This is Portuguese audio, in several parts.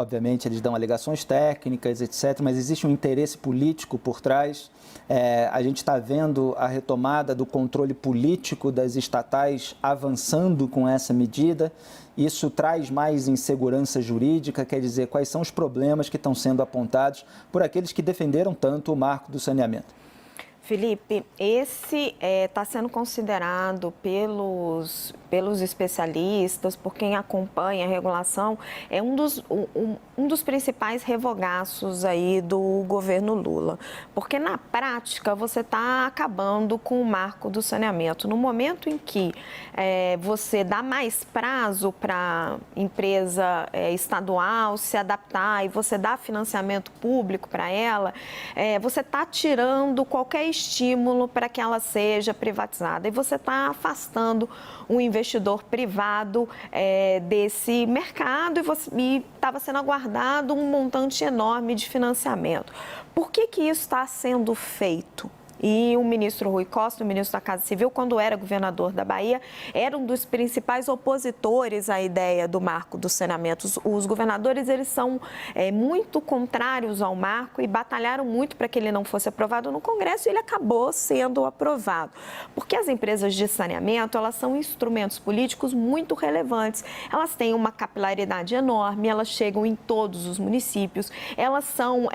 Obviamente, eles dão alegações técnicas, etc., mas existe um interesse político por trás. A gente está vendo a retomada do controle político das estatais avançando com essa medida. Isso traz mais insegurança jurídica, quer dizer, quais são os problemas que estão sendo apontados por aqueles que defenderam tanto o marco do saneamento. Felipe, esse está sendo considerado pelos especialistas, por quem acompanha a regulação, é um dos principais revogaços aí do governo Lula. Porque na prática você está acabando com o marco do saneamento. No momento em que você dá mais prazo para a empresa estadual se adaptar e você dá financiamento público para ela, você está tirando qualquer estímulo para que ela seja privatizada. E você está afastando um investidor privado desse mercado e estava sendo aguardado um montante enorme de financiamento. Por que isso está sendo feito? E o ministro Rui Costa, o ministro da Casa Civil, quando era governador da Bahia, era um dos principais opositores à ideia do marco do saneamento. Os governadores, eles são muito contrários ao marco e batalharam muito para que ele não fosse aprovado no Congresso e ele acabou sendo aprovado. Porque as empresas de saneamento, elas são instrumentos políticos muito relevantes. Elas têm uma capilaridade enorme, elas chegam em todos os municípios, elas são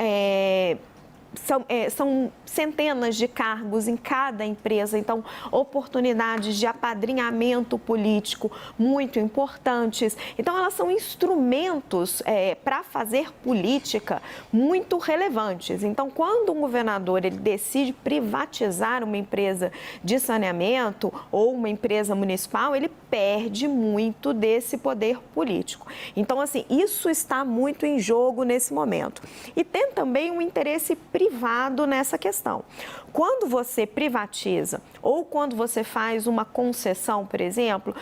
centenas de cargos em cada empresa, então oportunidades de apadrinhamento político muito importantes. Então elas são instrumentos para fazer política muito relevantes. Então quando um governador ele decide privatizar uma empresa de saneamento ou uma empresa municipal, ele perde muito desse poder político. Então assim, isso está muito em jogo nesse momento. E tem também um interesse privado nessa questão. Quando você privatiza ou quando você faz uma concessão, por exemplo,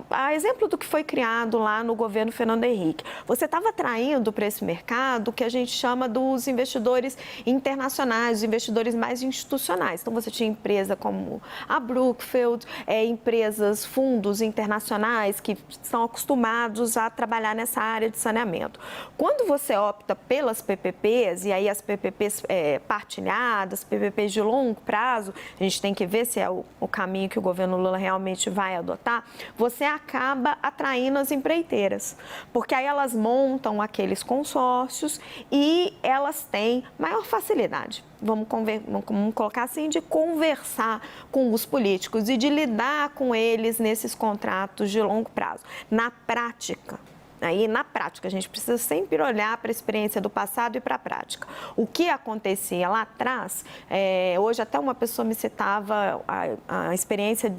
a exemplo do que foi criado lá no governo Fernando Henrique, você estava atraindo para esse mercado o que a gente chama dos investidores internacionais, os investidores mais institucionais. Então você tinha empresa como a Brookfield, empresas, fundos internacionais que estão acostumados a trabalhar nessa área de saneamento. Quando você opta pelas PPPs, e aí as PPPs partilhadas, PPPs de longo prazo, a gente tem que ver se é o caminho que o governo Lula realmente vai adotar, você acaba atraindo as empreiteiras, porque aí elas montam aqueles consórcios e elas têm maior facilidade, vamos colocar assim, de conversar com os políticos e de lidar com eles nesses contratos de longo prazo. Na prática, a gente precisa sempre olhar para a experiência do passado e para a prática. O que acontecia lá atrás, hoje até uma pessoa me citava a experiência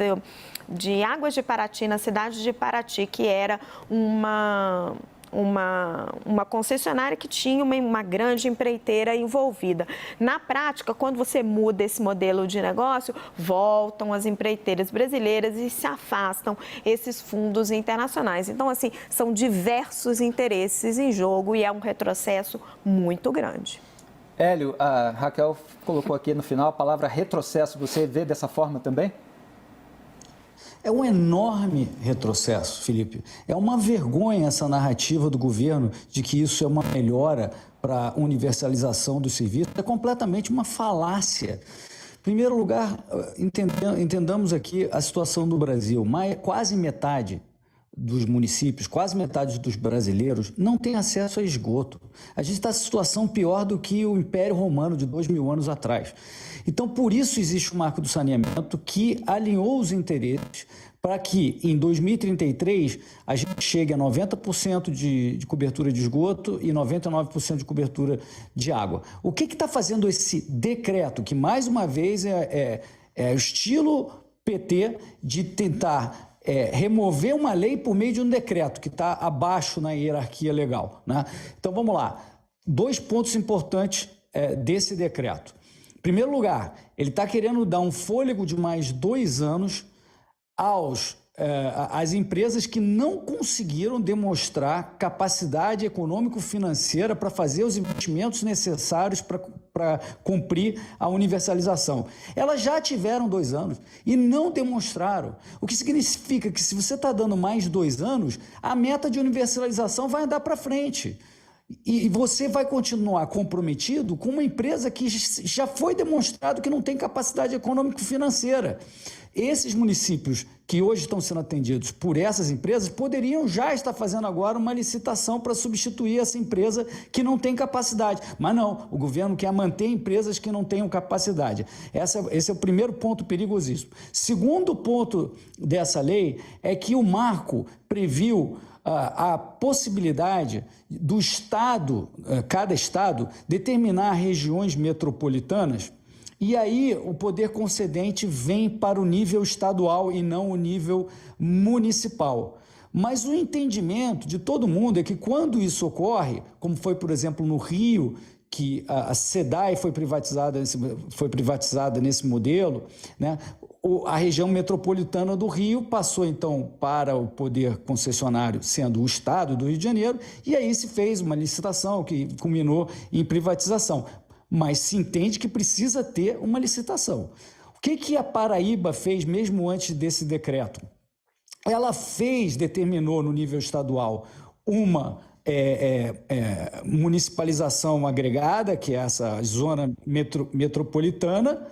de Águas de Paraty, na cidade de Paraty, que era uma concessionária que tinha uma grande empreiteira envolvida. Na prática, quando você muda esse modelo de negócio, voltam as empreiteiras brasileiras e se afastam esses fundos internacionais. Então, assim, são diversos interesses em jogo e é um retrocesso muito grande. Hélio, a Raquel colocou aqui no final a palavra retrocesso. Você vê dessa forma também? É um enorme retrocesso, Felipe. É uma vergonha essa narrativa do governo de que isso é uma melhora para a universalização dos serviços. É completamente uma falácia. Em primeiro lugar, entendamos aqui a situação do Brasil. Quase metade dos municípios, quase metade dos brasileiros não tem acesso a esgoto. A gente está em situação pior do que o Império Romano de 2000 anos atrás. Então, por isso existe o marco do saneamento que alinhou os interesses para que em 2033 a gente chegue a 90% de cobertura de esgoto e 99% de cobertura de água. O que está fazendo esse decreto, que mais uma vez é o estilo PT de tentar remover uma lei por meio de um decreto que está abaixo na hierarquia legal, né? Então vamos lá, 2 pontos importantes desse decreto. Em primeiro lugar, ele está querendo dar um fôlego de mais 2 anos às empresas que não conseguiram demonstrar capacidade econômico-financeira para fazer os investimentos necessários para para cumprir a universalização. Elas já tiveram 2 anos e não demonstraram. O que significa que se você está dando mais 2 anos, a meta de universalização vai andar para frente. E você vai continuar comprometido com uma empresa que já foi demonstrado que não tem capacidade econômico-financeira. Esses municípios que hoje estão sendo atendidos por essas empresas poderiam já estar fazendo agora uma licitação para substituir essa empresa que não tem capacidade. Mas não, o governo quer manter empresas que não tenham capacidade. Esse é o primeiro ponto perigosíssimo. Segundo ponto dessa lei é que o marco previu a possibilidade do Estado, cada Estado, determinar regiões metropolitanas. E aí o poder concedente vem para o nível estadual e não o nível municipal. Mas o entendimento de todo mundo é que quando isso ocorre, como foi, por exemplo, no Rio, que a SEDAI foi privatizada nesse modelo, né? A região metropolitana do Rio passou, então, para o poder concessionário, sendo o Estado do Rio de Janeiro, e aí se fez uma licitação que culminou em privatização. Mas se entende que precisa ter uma licitação. O que a Paraíba fez mesmo antes desse decreto? Ela determinou no nível estadual uma municipalização agregada, que é essa zona metropolitana,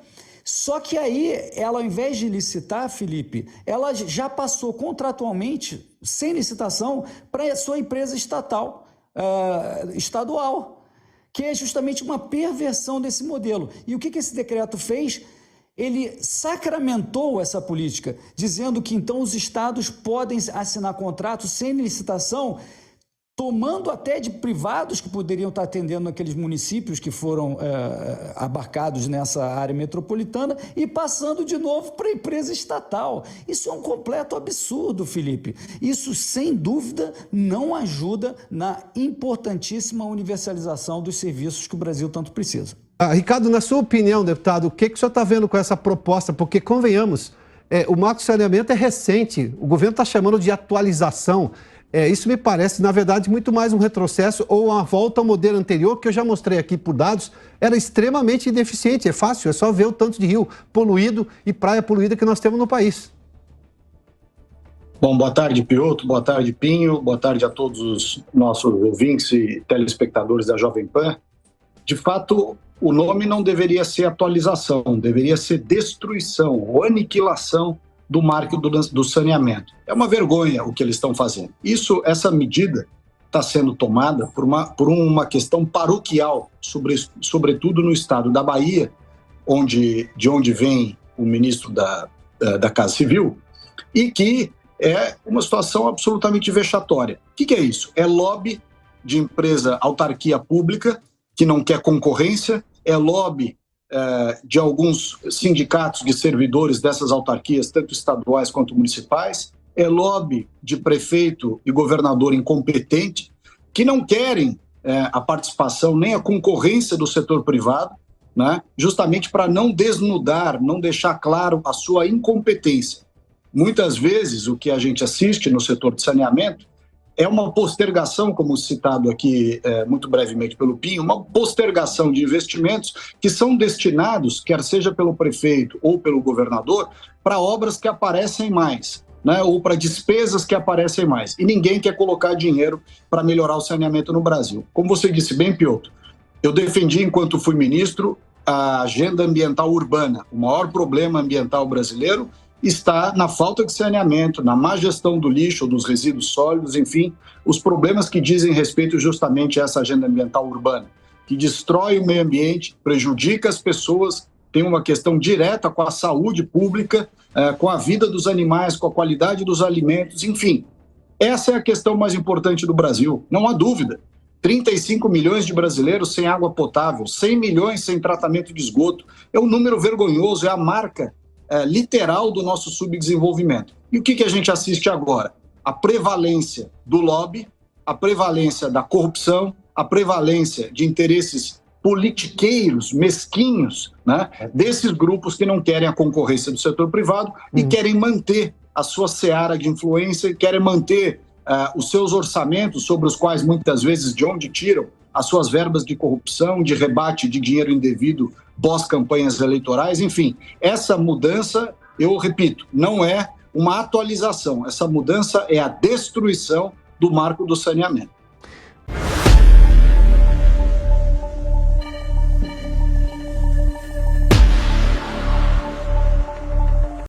só que aí, ela, ao invés de licitar, Felipe, ela já passou contratualmente, sem licitação, para a sua empresa estadual, que é justamente uma perversão desse modelo. E o que esse decreto fez? Ele sacramentou essa política, dizendo que então os estados podem assinar contratos sem licitação, tomando até de privados que poderiam estar atendendo aqueles municípios que foram abarcados nessa área metropolitana e passando de novo para a empresa estatal. Isso é um completo absurdo, Felipe. Isso, sem dúvida, não ajuda na importantíssima universalização dos serviços que o Brasil tanto precisa. Ricardo, na sua opinião, deputado, o que o senhor está vendo com essa proposta? Porque, convenhamos, o marco de saneamento é recente, o governo está chamando de atualização. Isso me parece, na verdade, muito mais um retrocesso ou uma volta ao modelo anterior, que eu já mostrei aqui por dados, era extremamente ineficiente. É fácil, é só ver o tanto de rio poluído e praia poluída que nós temos no país. Bom, boa tarde, Piotr, boa tarde, Pinho, boa tarde a todos os nossos ouvintes e telespectadores da Jovem Pan. De fato, o nome não deveria ser atualização, deveria ser destruição ou aniquilação do marco do saneamento. É uma vergonha o que eles estão fazendo. Essa medida está sendo tomada por uma questão paroquial, sobretudo no estado da Bahia, de onde vem o ministro da Casa Civil, e que é uma situação absolutamente vexatória. O que é isso? É lobby de empresa autarquia pública que não quer concorrência, é lobby de alguns sindicatos de servidores dessas autarquias, tanto estaduais quanto municipais, é lobby de prefeito e governador incompetente, que não querem a participação nem a concorrência do setor privado, né, justamente para não desnudar, não deixar claro a sua incompetência. Muitas vezes, o que a gente assiste no setor de saneamento é uma postergação, como citado aqui muito brevemente pelo Pinho, uma postergação de investimentos que são destinados, quer seja pelo prefeito ou pelo governador, para obras que aparecem mais, né, ou para despesas que aparecem mais. E ninguém quer colocar dinheiro para melhorar o saneamento no Brasil. Como você disse bem, Piotr, eu defendi, enquanto fui ministro, a agenda ambiental urbana. O maior problema ambiental brasileiro está na falta de saneamento, na má gestão do lixo, dos resíduos sólidos, enfim, os problemas que dizem respeito justamente a essa agenda ambiental urbana, que destrói o meio ambiente, prejudica as pessoas, tem uma questão direta com a saúde pública, com a vida dos animais, com a qualidade dos alimentos, enfim. Essa é a questão mais importante do Brasil, não há dúvida. 35 milhões de brasileiros sem água potável, 100 milhões sem tratamento de esgoto. É um número vergonhoso, é a marca literal do nosso subdesenvolvimento. E o que a gente assiste agora? A prevalência do lobby, a prevalência da corrupção, a prevalência de interesses politiqueiros, mesquinhos, né, desses grupos que não querem a concorrência do setor privado e querem manter a sua seara de influência, querem manter os seus orçamentos, sobre os quais muitas vezes de onde tiram as suas verbas de corrupção, de rebate de dinheiro indevido pós-campanhas eleitorais, enfim. Essa mudança, eu repito, não é uma atualização, essa mudança é a destruição do marco do saneamento.